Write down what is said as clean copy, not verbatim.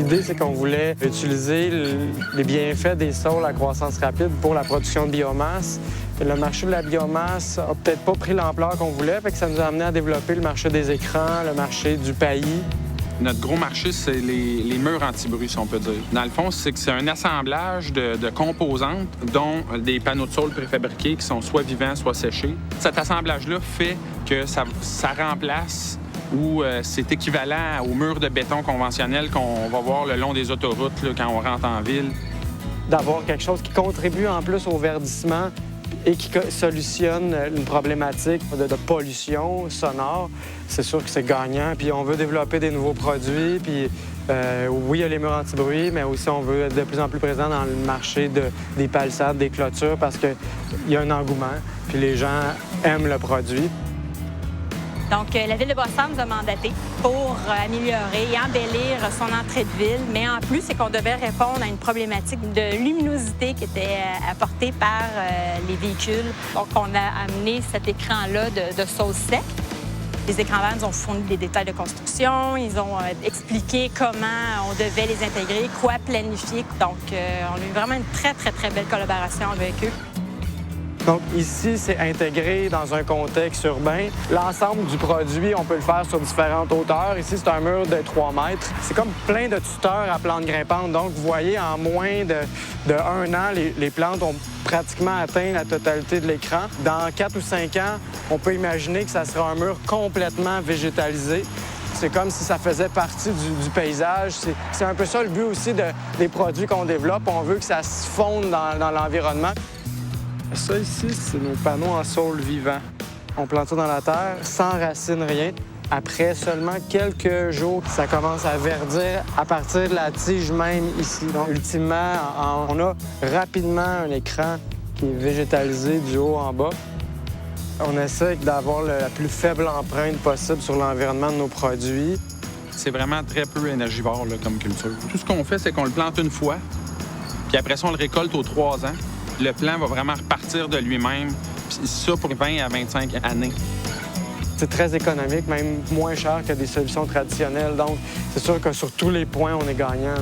L'idée, c'est qu'on voulait utiliser les bienfaits des sols à croissance rapide pour la production de biomasse. Le marché de la biomasse n'a peut-être pas pris l'ampleur qu'on voulait, fait que ça nous a amené à développer le marché des écrans, le marché du paillis. Notre gros marché, c'est les murs anti-bruit, si on peut dire. Dans le fond, c'est que c'est un assemblage de composantes, dont des panneaux de sol préfabriqués qui sont soit vivants, soit séchés. Cet assemblage-là fait que ça remplace ou c'est équivalent aux murs de béton conventionnels qu'on va voir le long des autoroutes là, quand on rentre en ville. D'avoir quelque chose qui contribue en plus au verdissement et qui solutionne une problématique de pollution sonore, c'est sûr que c'est gagnant. Puis on veut développer des nouveaux produits. Puis oui, il y a les murs anti-bruit, mais aussi on veut être de plus en plus présent dans le marché des palissades, des clôtures, parce qu'il y a un engouement. Puis les gens aiment le produit. Donc, la Ville de Brossard nous a mandatés pour améliorer et embellir son entrée de ville. Mais en plus, c'est qu'on devait répondre à une problématique de luminosité qui était apportée par les véhicules. Donc, on a amené cet écran-là de sauce sec. Les écrans verts nous ont fourni des détails de construction. Ils ont expliqué comment on devait les intégrer, quoi planifier. Donc, on a eu vraiment une très, très, très belle collaboration avec eux. Donc ici, c'est intégré dans un contexte urbain. L'ensemble du produit, on peut le faire sur différentes hauteurs. Ici, c'est un mur de 3 mètres. C'est comme plein de tuteurs à plantes grimpantes. Donc, vous voyez, en moins de 1 an, les plantes ont pratiquement atteint la totalité de l'écran. Dans 4 ou 5 ans, on peut imaginer que ça sera un mur complètement végétalisé. C'est comme si ça faisait partie du paysage. C'est un peu ça le but aussi des produits qu'on développe. On veut que ça se fonde dans l'environnement. Ça ici, c'est nos panneaux en saule vivant. On plante ça dans la terre, sans racines, rien. Après seulement quelques jours, ça commence à verdir à partir de la tige même ici. Donc, ultimement, on a rapidement un écran qui est végétalisé du haut en bas. On essaie d'avoir la plus faible empreinte possible sur l'environnement de nos produits. C'est vraiment très peu énergivore là, comme culture. Tout ce qu'on fait, c'est qu'on le plante une fois, puis après ça, on le récolte aux 3 ans. Le plant va vraiment repartir de lui-même, puis ça pour 20 à 25 années. C'est très économique, même moins cher que des solutions traditionnelles. Donc, c'est sûr que sur tous les points, on est gagnant.